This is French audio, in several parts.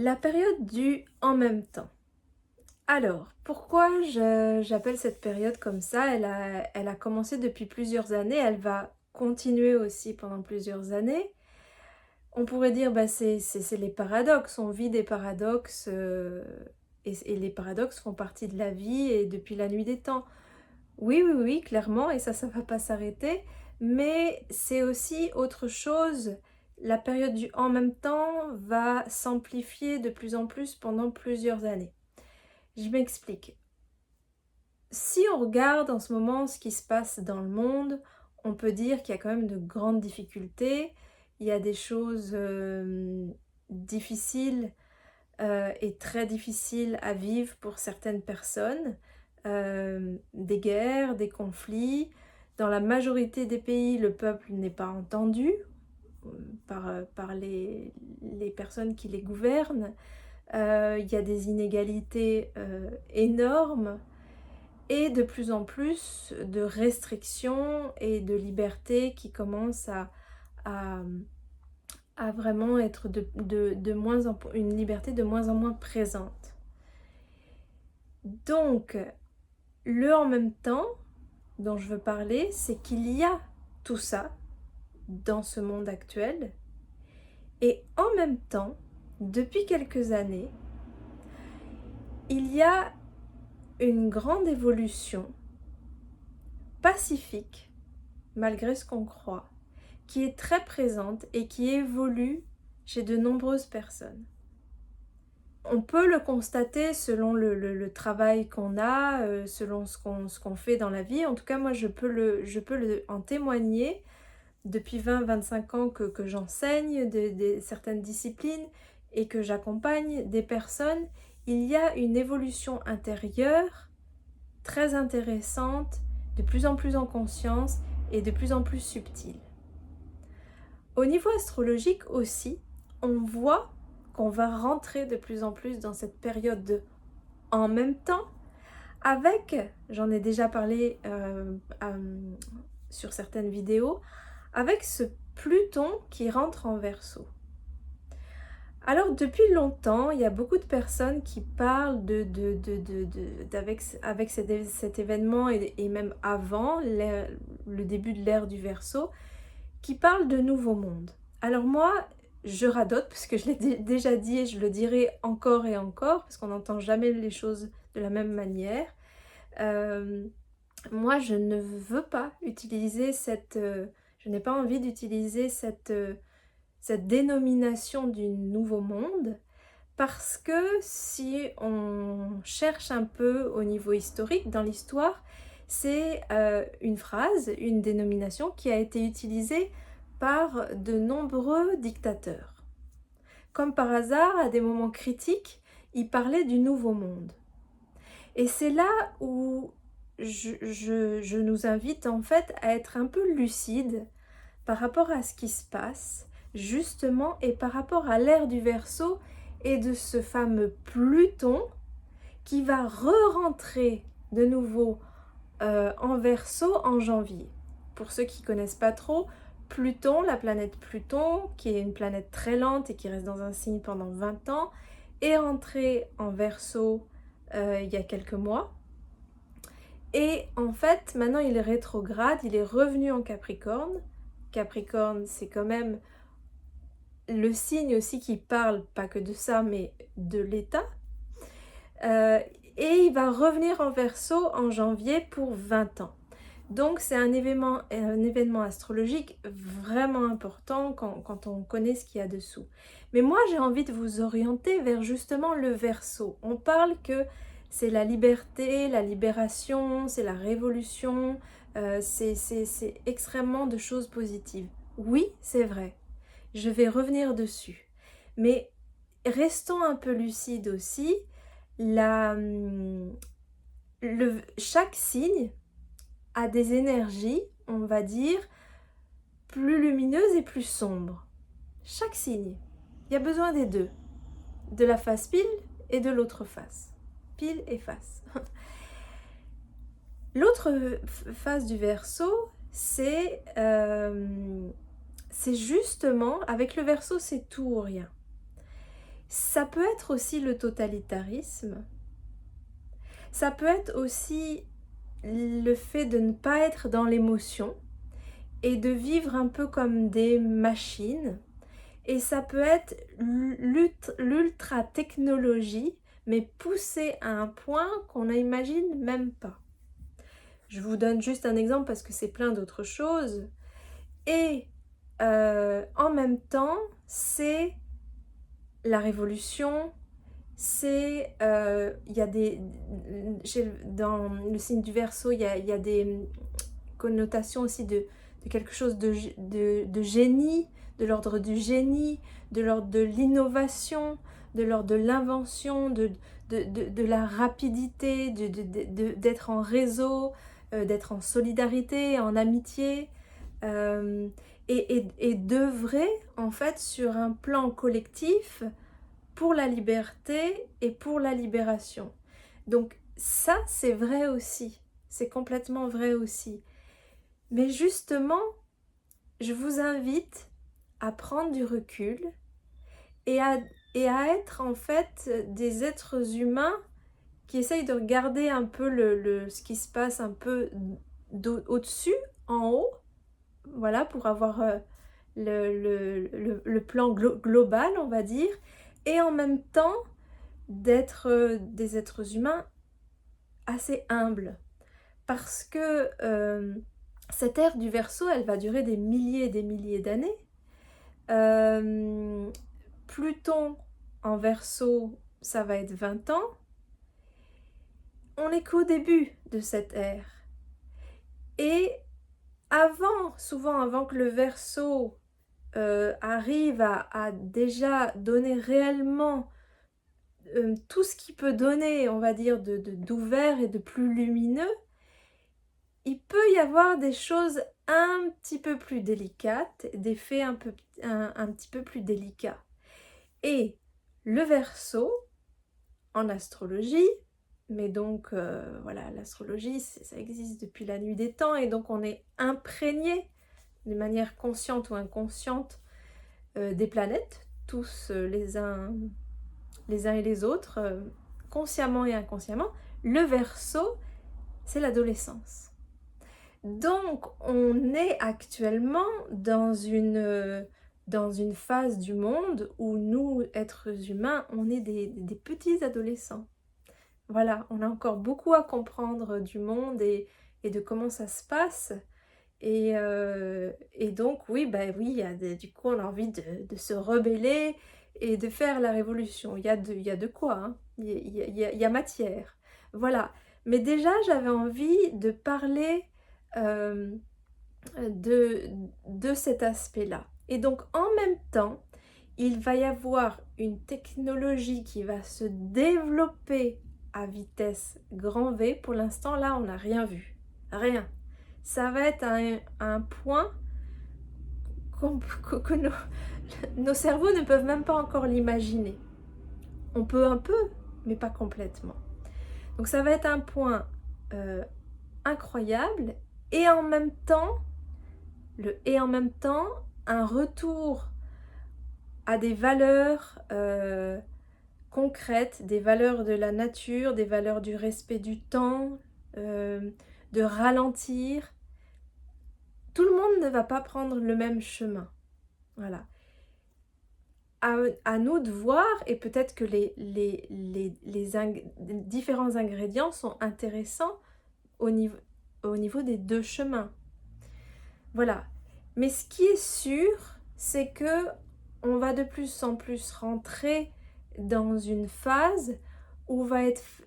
La période du en même temps. Alors, pourquoi j'appelle cette période comme ça? Elle a commencé depuis plusieurs années, elle va continuer aussi pendant plusieurs années. On pourrait dire, bah, c'est les paradoxes, on vit des paradoxes et les paradoxes font partie de la vie et depuis la nuit des temps. Oui, oui, oui, clairement, et ça va pas s'arrêter, mais c'est aussi autre chose. La période du en même temps va s'amplifier de plus en plus pendant plusieurs années. Je m'explique. Si on regarde en ce moment ce qui se passe dans le monde, on peut dire qu'il y a quand même de grandes difficultés. Il y a des choses difficiles et très difficiles à vivre pour certaines personnes. Des guerres, des conflits. Dans la majorité des pays, le peuple n'est pas entendu par les personnes qui les gouvernent. Il y a des inégalités énormes et de plus en plus de restrictions et de libertés qui commencent à, à vraiment être une liberté de moins en moins présente. Donc, le en même temps dont je veux parler, c'est qu'il y a tout ça dans ce monde actuel et en même temps, depuis quelques années, il y a une grande évolution pacifique, malgré ce qu'on croit, qui est très présente et qui évolue chez de nombreuses personnes. On peut le constater selon le travail qu'on a, selon ce qu'on fait dans la vie. En tout cas, moi, je peux en témoigner depuis 20-25 ans que j'enseigne certaines disciplines et que j'accompagne des personnes. Il y a une évolution intérieure très intéressante, de plus en plus en conscience et de plus en plus subtile. Au niveau astrologique aussi, on voit qu'on va rentrer de plus en plus dans cette période de en même temps avec, j'en ai déjà parlé sur certaines vidéos, avec ce Pluton qui rentre en Verseau. Alors depuis longtemps, il y a beaucoup de personnes qui parlent avec cet événement et même avant le début de l'ère du Verseau, qui parlent de nouveau monde. Alors moi, je radote parce que je l'ai déjà dit et je le dirai encore et encore parce qu'on n'entend jamais les choses de la même manière. Moi, je ne veux pas utiliser je n'ai pas envie d'utiliser cette dénomination du nouveau monde parce que si on cherche un peu au niveau historique dans l'histoire, c'est une phrase, une dénomination qui a été utilisée par de nombreux dictateurs. Comme par hasard, à des moments critiques, ils parlaient du nouveau monde. Et c'est là où je nous invite en fait à être un peu lucide par rapport à ce qui se passe, justement, et par rapport à l'ère du Verseau et de ce fameux Pluton qui va re-rentrer de nouveau en Verseau en janvier. Pour ceux qui ne connaissent pas trop, Pluton, la planète Pluton, qui est une planète très lente et qui reste dans un signe pendant 20 ans, est rentré en Verseau il y a quelques mois. Et en fait, maintenant il est rétrograde, il est revenu en Capricorne. Capricorne, c'est quand même le signe aussi qui parle, pas que de ça, mais de l'état. Et il va revenir en Verseau en janvier pour 20 ans. Donc c'est un événement astrologique vraiment important quand on connaît ce qu'il y a dessous. Mais moi j'ai envie de vous orienter vers justement le Verseau. On parle que c'est la liberté, la libération, c'est la révolution, c'est extrêmement de choses positives. Oui, c'est vrai, je vais revenir dessus. Mais restons un peu lucides aussi. Chaque signe a des énergies, on va dire, plus lumineuses et plus sombres. Chaque signe. Il y a besoin des deux. De la face pile et de l'autre face. Pile et face. L'autre face du Verseau, c'est justement, avec le Verseau, c'est tout ou rien. Ça peut être aussi le totalitarisme, ça peut être aussi le fait de ne pas être dans l'émotion et de vivre un peu comme des machines. Et ça peut être l'ultra technologie, mais poussée à un point qu'on n'imagine même pas. Je vous donne juste un exemple parce que c'est plein d'autres choses. Et en même temps, c'est la révolution, c'est, il y a des, dans le signe du Verseau, il y a des connotations aussi de quelque chose de génie, de l'ordre du génie, de l'ordre de l'innovation, de l'ordre de l'invention, de la rapidité, d'être en réseau, d'être en solidarité, en amitié, et d'œuvrer en fait sur un plan collectif pour la liberté et pour la libération. Donc ça, c'est vrai aussi, c'est complètement vrai aussi. Mais justement, je vous invite à prendre du recul et à être en fait des êtres humains qui essayent de regarder un peu ce qui se passe un peu au-dessus, en haut, voilà, pour avoir le plan global, on va dire, et en même temps d'être des êtres humains assez humbles. Parce que cette ère du Verseau, elle va durer des milliers et des milliers d'années. Pluton en Verseau, ça va être 20 ans. On n'est qu'au début de cette ère. Et souvent avant que le Verseau arrive à déjà donner réellement tout ce qu'il peut donner, on va dire, d'ouvert et de plus lumineux, il peut y avoir des choses un petit peu plus délicates, des faits un petit peu plus délicats. Et le Verseau, en astrologie, mais donc voilà, l'astrologie, ça existe depuis la nuit des temps, et donc on est imprégné de manière consciente ou inconsciente des planètes, tous les uns et les autres, consciemment et inconsciemment. Le Verseau, c'est l'adolescence. Donc, on est actuellement dans une phase du monde où nous, êtres humains, on est des petits adolescents. Voilà, on a encore beaucoup à comprendre du monde et de comment ça se passe. Et donc, oui, oui, du coup, on a envie de se rebeller et de faire la révolution. Il y a de quoi, hein. Il y a matière. Voilà. Mais déjà, j'avais envie de parler euh, de cet aspect-là. Et donc, en même temps, il va y avoir une technologie qui va se développer à vitesse grand V. Pour l'instant, là, on n'a rien vu. Rien. Ça va être un point que nos cerveaux ne peuvent même pas encore l'imaginer. On peut un peu, mais pas complètement. Donc ça va être un point incroyable et en même temps, un retour à des valeurs concrètes, des valeurs de la nature, des valeurs du respect du temps, de ralentir. Tout le monde ne va pas prendre le même chemin. Voilà. À nous de voir, et peut-être que les différents ingrédients sont intéressants au niveau des deux chemins. Voilà. Mais ce qui est sûr, c'est que on va de plus en plus rentrer dans une phase où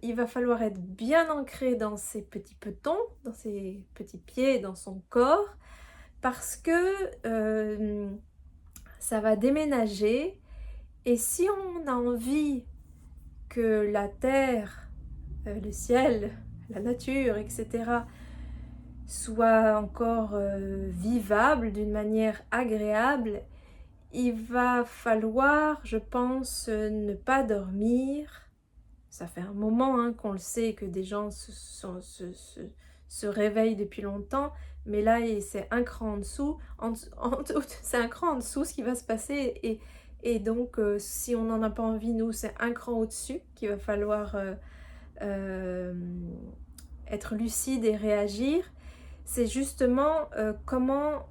il va falloir être bien ancré dans ses petits petons, dans ses petits pieds, dans son corps, parce que ça va déménager. Et si on a envie que la terre, le ciel, la nature, etc., soit encore vivable d'une manière agréable, il va falloir, je pense, ne pas dormir. Ça fait un moment qu'on le sait, que des gens se réveillent depuis longtemps, mais là, c'est un cran en dessous. C'est un cran en dessous ce qui va se passer. Et donc, si on n'en a pas envie, nous, c'est un cran au-dessus qu'il va falloir euh, être lucide et réagir. C'est justement comment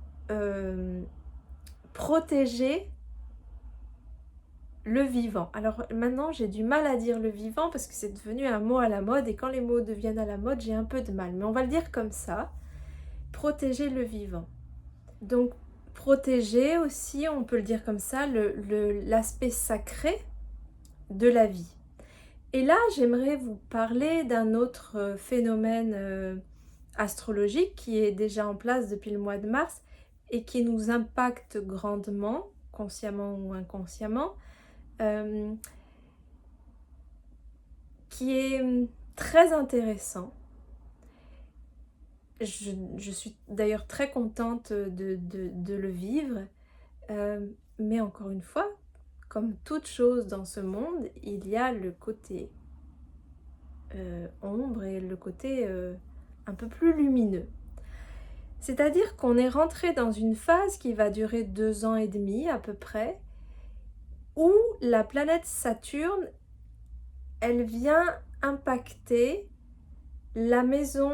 protéger le vivant. Alors maintenant, j'ai du mal à dire le vivant parce que c'est devenu un mot à la mode et quand les mots deviennent à la mode, j'ai un peu de mal. Mais on va le dire comme ça, protéger le vivant. Donc protéger aussi, on peut le dire comme ça, l'aspect sacré de la vie. Et là, j'aimerais vous parler d'un autre phénomène astrologique qui est déjà en place depuis le mois de mars et qui nous impacte grandement, consciemment ou inconsciemment, euh, qui est très intéressant. Je suis d'ailleurs très contente de le vivre, mais encore une fois, comme toute chose dans ce monde, il y a le côté ombre et le côté un peu plus lumineux. C'est-à-dire qu'on est rentré dans une phase qui va durer 2 ans et demi à peu près, où la planète Saturne, elle vient impacter la maison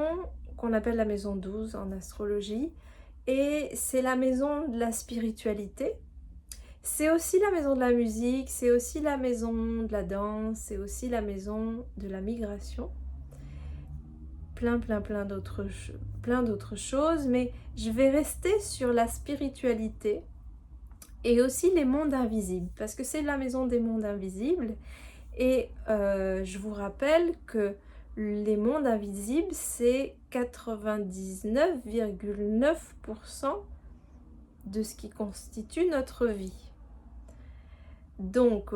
qu'on appelle la maison 12 en astrologie, et c'est la maison de la spiritualité. C'est aussi la maison de la musique, c'est aussi la maison de la danse, c'est aussi la maison de la migration. Plein d'autres choses, mais je vais rester sur la spiritualité et aussi les mondes invisibles, parce que c'est la maison des mondes invisibles, et je vous rappelle que les mondes invisibles, c'est 99,9% de ce qui constitue notre vie. Donc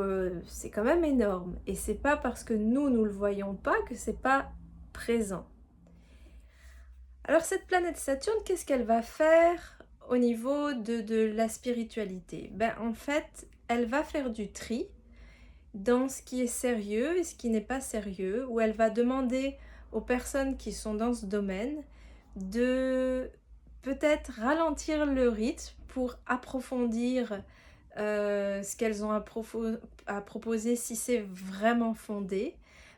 c'est quand même énorme, et c'est pas parce que nous le voyons pas que c'est pas présent. Alors cette planète Saturne, qu'est-ce qu'elle va faire au niveau de la spiritualité? En fait, elle va faire du tri dans ce qui est sérieux et ce qui n'est pas sérieux, où elle va demander aux personnes qui sont dans ce domaine de peut-être ralentir le rythme pour approfondir ce qu'elles ont à proposer si c'est vraiment fondé.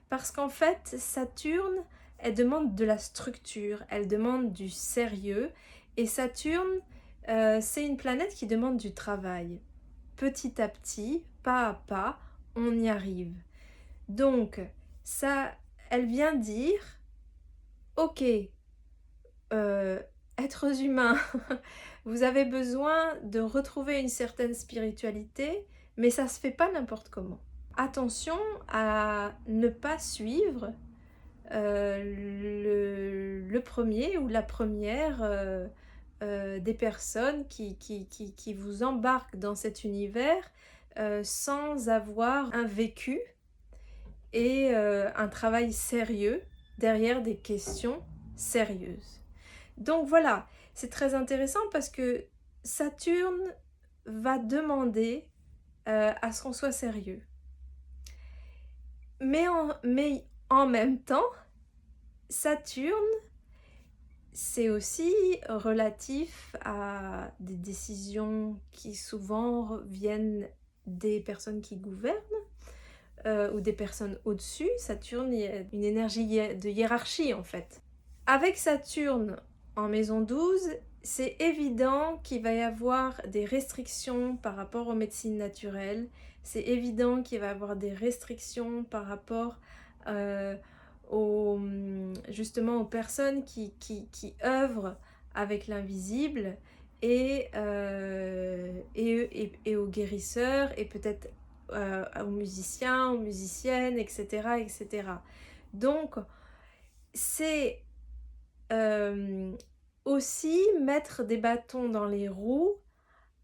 Parce qu'en fait, Saturne, elle demande de la structure, elle demande du sérieux. Et Saturne, c'est une planète qui demande du travail. Petit à petit, pas à pas, on y arrive. Donc, ça, elle vient dire, ok, êtres humains, vous avez besoin de retrouver une certaine spiritualité, mais ça se fait pas n'importe comment. Attention à ne pas suivre le premier ou la première des personnes qui vous embarquent dans cet univers sans avoir un vécu et un travail sérieux derrière des questions sérieuses. Donc voilà, c'est très intéressant parce que Saturne va demander à ce qu'on soit sérieux. Mais en même temps, Saturne, c'est aussi relatif à des décisions qui souvent viennent des personnes qui gouvernent ou des personnes au-dessus. Saturne, il y a une énergie de hiérarchie en fait. Avec Saturne en maison 12, c'est évident qu'il va y avoir des restrictions par rapport aux médecines naturelles. C'est évident qu'il va y avoir des restrictions par rapport justement aux personnes qui œuvrent avec l'invisible et aux guérisseurs et peut-être aux musiciens, aux musiciennes, etc. etc. Donc, c'est aussi mettre des bâtons dans les roues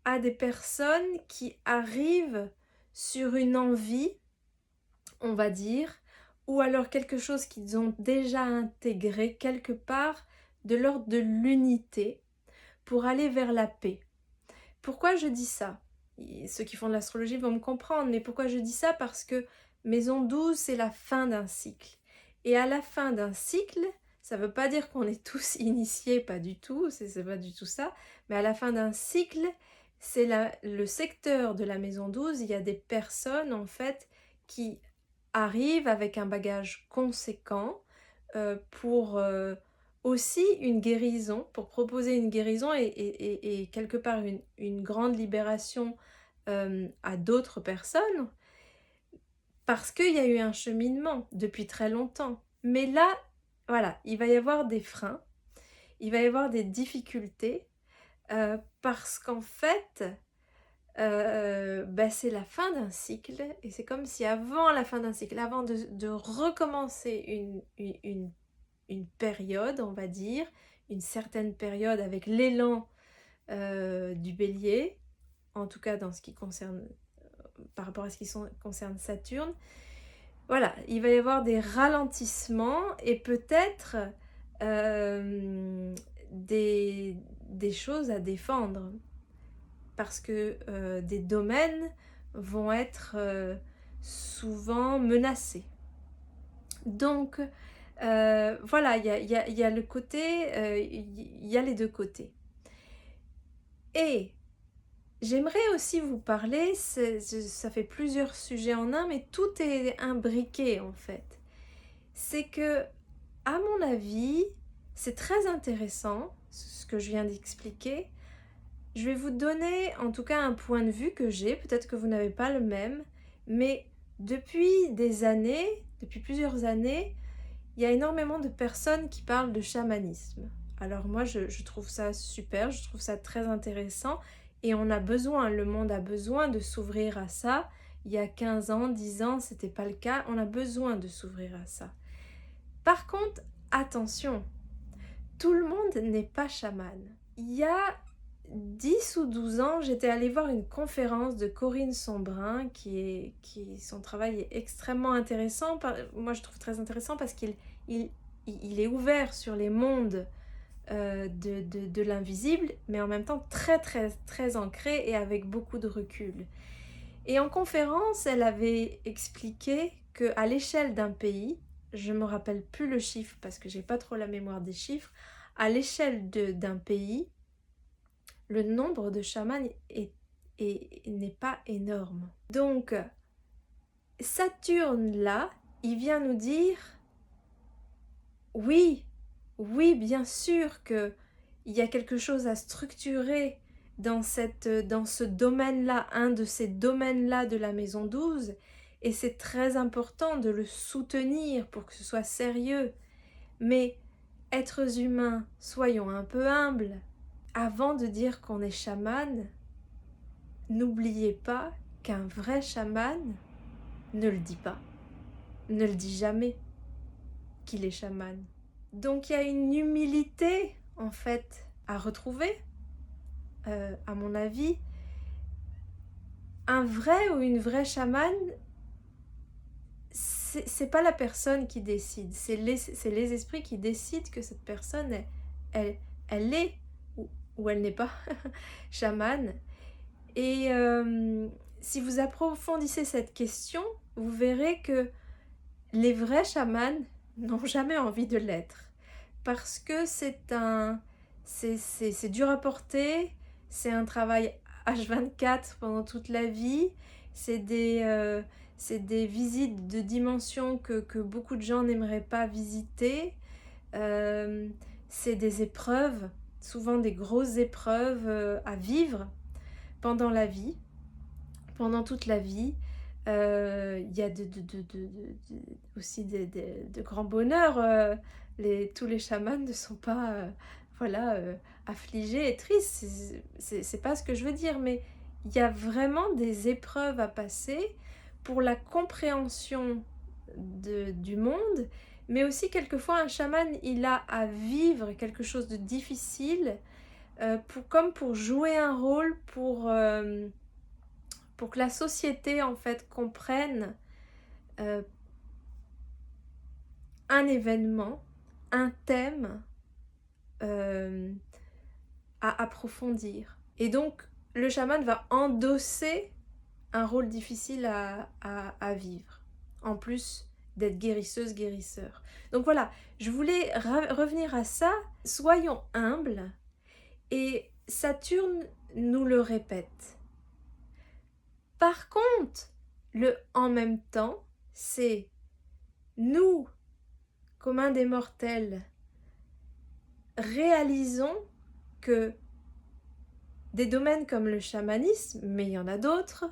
à des personnes qui arrivent sur une envie, on va dire, ou alors quelque chose qu'ils ont déjà intégré quelque part de l'ordre de l'unité pour aller vers la paix. Pourquoi je dis ça? Ceux qui font de l'astrologie vont me comprendre, mais pourquoi je dis ça? Parce que maison 12, c'est la fin d'un cycle. Et à la fin d'un cycle, ça ne veut pas dire qu'on est tous initiés, pas du tout, c'est pas du tout ça, mais à la fin d'un cycle, c'est le secteur de la maison 12, il y a des personnes en fait qui arrivent avec un bagage conséquent pour aussi une guérison, pour proposer une guérison et quelque part une grande libération à d'autres personnes, parce qu'il y a eu un cheminement depuis très longtemps. Mais là, voilà, il va y avoir des freins, il va y avoir des difficultés, parce qu'en fait, c'est la fin d'un cycle et c'est comme si avant la fin d'un cycle, avant de recommencer une période, on va dire, une certaine période avec l'élan du Bélier, en tout cas dans ce qui concerne, par rapport à ce qui concerne Saturne, voilà, il va y avoir des ralentissements et peut-être des choses à défendre parce que des domaines vont être souvent menacés. Donc voilà, il y a le côté, il y a les deux côtés. Et j'aimerais aussi vous parler, ça fait plusieurs sujets en un, mais tout est imbriqué en fait. C'est que, à mon avis, c'est très intéressant ce que je viens d'expliquer. Je vais vous donner en tout cas un point de vue que j'ai, peut-être que vous n'avez pas le même, mais depuis des années, depuis plusieurs années, il y a énormément de personnes qui parlent de chamanisme. Alors moi, je trouve ça super, je trouve ça très intéressant et on a besoin, le monde a besoin de s'ouvrir à ça. Il y a 15 ans, 10 ans, c'était pas le cas, on a besoin de s'ouvrir à ça. Par contre, attention, tout le monde n'est pas chaman. Il y a 10 ou 12 ans, j'étais allée voir une conférence de Corinne Sombrin, son travail est extrêmement intéressant. Moi, je trouve très intéressant parce qu'il est ouvert sur les mondes de l'invisible, mais en même temps très, très, très ancré et avec beaucoup de recul. Et en conférence, elle avait expliqué qu'à l'échelle d'un pays, je ne me rappelle plus le chiffre parce que j'ai pas trop la mémoire des chiffres, à l'échelle d'un pays, le nombre de chamans n'est pas énorme. Donc, Saturne, là, il vient nous dire, oui, oui, bien sûr qu'il y a quelque chose à structurer dans ce domaine-là, un de ces domaines-là de la maison 12, et c'est très important de le soutenir pour que ce soit sérieux. Mais, êtres humains, soyons un peu humbles. Avant de dire qu'on est chaman, n'oubliez pas qu'un vrai chaman ne le dit pas, ne le dit jamais qu'il est chaman. Donc il y a une humilité en fait à retrouver, à mon avis. Un vrai ou une vraie chamane, c'est pas la personne qui décide, c'est les esprits qui décident que cette personne, elle est ou elle n'est pas chamane. Et si vous approfondissez cette question, vous verrez que les vrais chamans n'ont jamais envie de l'être. Parce que c'est dur à porter, c'est un travail H24 pendant toute la vie, c'est des visites de dimensions que beaucoup de gens n'aimeraient pas visiter, c'est des épreuves, souvent des grosses épreuves à vivre pendant la vie, pendant toute la vie. Il y a aussi de grands bonheurs. Tous les chamans ne sont pas affligés et tristes. C'est pas ce que je veux dire, mais il y a vraiment des épreuves à passer pour la compréhension du monde, mais aussi quelquefois un chaman, il a à vivre quelque chose de difficile comme pour jouer un rôle, pour que la société en fait comprenne un événement, un thème à approfondir. Et donc le chaman va endosser un rôle difficile à vivre, en plus d'être guérisseuse, guérisseur. Donc voilà, je voulais revenir à ça. Soyons humbles. Et Saturne nous le répète. Par contre, le en même temps, c'est nous, communs des mortels, réalisons que des domaines comme le chamanisme, mais il y en a d'autres,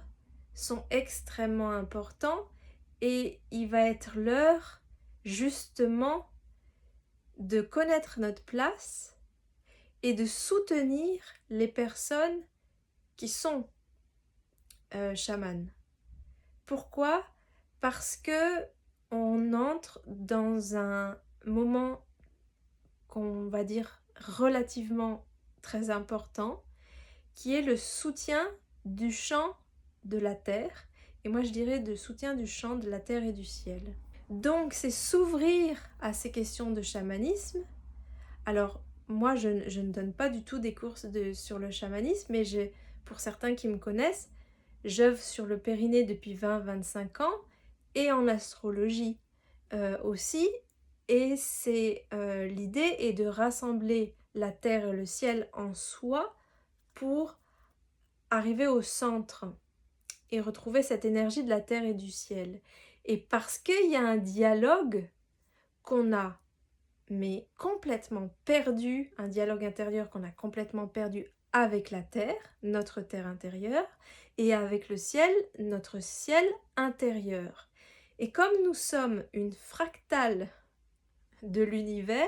sont extrêmement importants et il va être l'heure justement de connaître notre place et de soutenir les personnes qui sont chamanes. Pourquoi? Parce que on entre dans un moment qu'on va dire relativement très important, qui est le soutien du champ de la terre, et moi je dirais de soutien du champ de la terre et du ciel. Donc c'est s'ouvrir à ces questions de chamanisme. Alors moi je ne donne pas du tout des cours sur le chamanisme, mais pour certains qui me connaissent, j'œuvre sur le Périnée depuis 20-25 ans et en astrologie aussi. Et c'est l'idée est de rassembler la terre et le ciel en soi pour arriver au centre et retrouver cette énergie de la terre et du ciel. Et parce qu'il y a un dialogue qu'on a mais complètement perdu, un dialogue intérieur qu'on a complètement perdu avec la terre, notre terre intérieure, et avec le ciel, notre ciel intérieur. Et comme nous sommes une fractale de l'univers,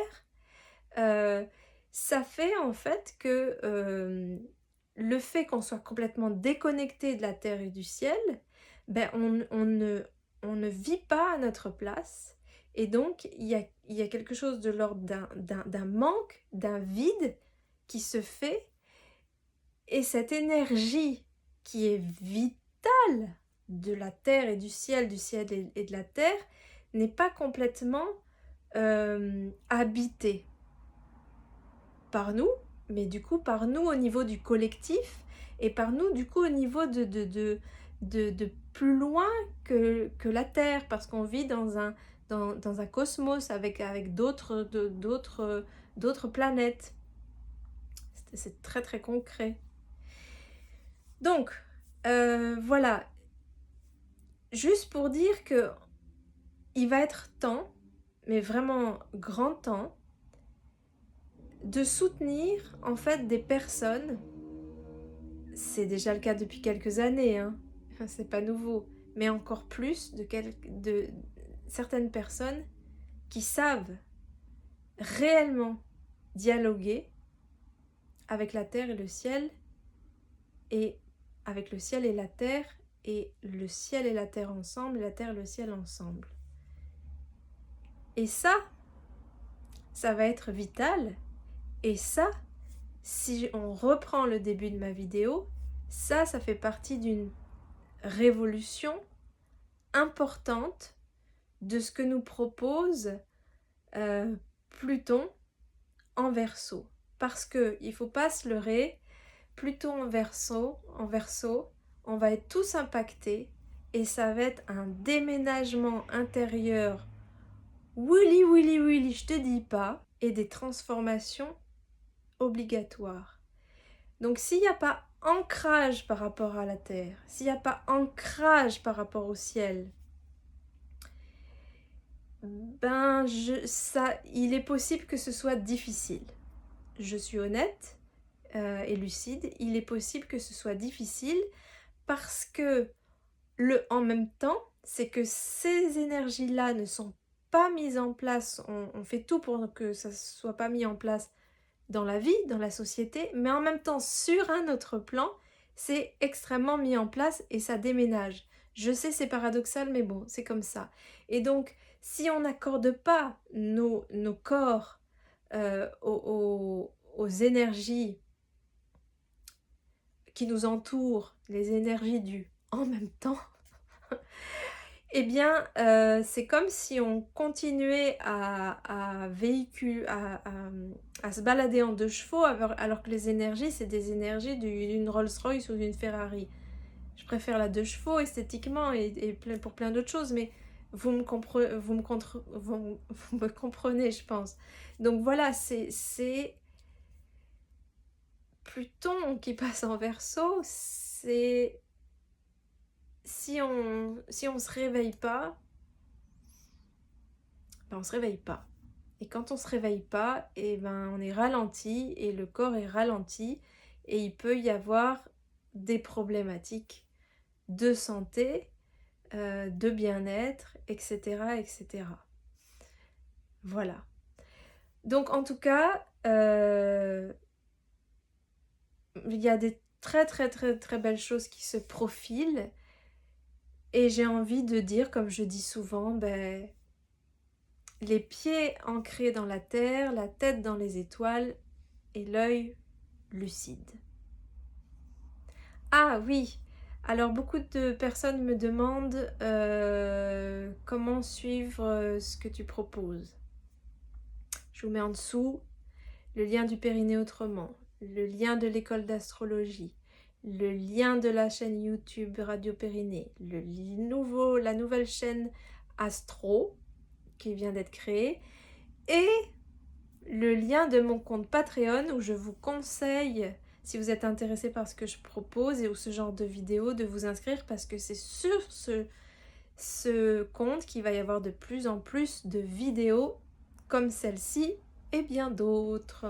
ça fait en fait que le fait qu'on soit complètement déconnecté de la terre et du ciel, ben on ne vit pas à notre place. Et donc, il y a quelque chose de l'ordre d'un manque, d'un vide qui se fait. Et cette énergie qui est vitale de la terre et du ciel et de la terre, n'est pas complètement habitée par nous, mais du coup par nous au niveau du collectif, et par nous du coup au niveau de plus loin que la Terre, parce qu'on vit dans un cosmos avec d'autres planètes. C'est très très concret. Donc, voilà. Juste pour dire que il va être temps, mais vraiment grand temps, de soutenir en fait des personnes. C'est déjà le cas depuis quelques années, hein. C'est pas nouveau, mais encore plus de certaines personnes qui savent réellement dialoguer avec la terre et le ciel, et avec le ciel et la terre, et le ciel et la terre ensemble, la terre et le ciel ensemble. Et ça va être vital. Et ça, si on reprend le début de ma vidéo, ça fait partie d'une révolution importante de ce que nous propose Pluton en Verseau. Parce que il faut pas se leurrer, Pluton en Verseau, on va être tous impactés et ça va être un déménagement intérieur. Willy, je te dis pas, et des transformations obligatoires. Donc s'il n'y a pas ancrage par rapport à la terre, s'il n'y a pas ancrage par rapport au ciel, ben il est possible que ce soit difficile. Je suis honnête et lucide, il est possible que ce soit difficile parce que le en même temps, c'est que ces énergies-là ne sont pas mises en place, on fait tout pour que ça ne soit pas mis en place dans la vie, dans la société, mais en même temps, sur un autre plan, c'est extrêmement mis en place et ça déménage. Je sais, c'est paradoxal, mais bon, c'est comme ça. Et donc, si on n'accorde pas nos corps aux énergies qui nous entourent, les énergies du en même temps, eh bien, c'est comme si on continuait à se balader en 2 chevaux alors que les énergies, c'est des énergies d'une Rolls-Royce ou d'une Ferrari. Je préfère la 2 chevaux esthétiquement et pour plein d'autres choses, mais vous me comprenez, je pense. Donc voilà, c'est Pluton qui passe en Verseau, c'est si on se réveille pas, ben on se réveille pas. Et quand on se réveille pas, et ben on est ralenti et le corps est ralenti et il peut y avoir des problématiques de santé, de bien-être, etc., etc. Voilà. Donc en tout cas, il y a des très très très très belles choses qui se profilent et j'ai envie de dire, comme je dis souvent, ben, les pieds ancrés dans la terre, la tête dans les étoiles et l'œil lucide. Ah oui, alors beaucoup de personnes me demandent comment suivre ce que tu proposes. Je vous mets en dessous le lien du Périnée autrement, le lien de l'école d'astrologie, le lien de la chaîne YouTube Radio Périnée, la nouvelle chaîne Astro qui vient d'être créée et le lien de mon compte Patreon où je vous conseille, si vous êtes intéressé par ce que je propose et ou ce genre de vidéos, de vous inscrire parce que c'est sur ce compte qu'il va y avoir de plus en plus de vidéos comme celle-ci et bien d'autres.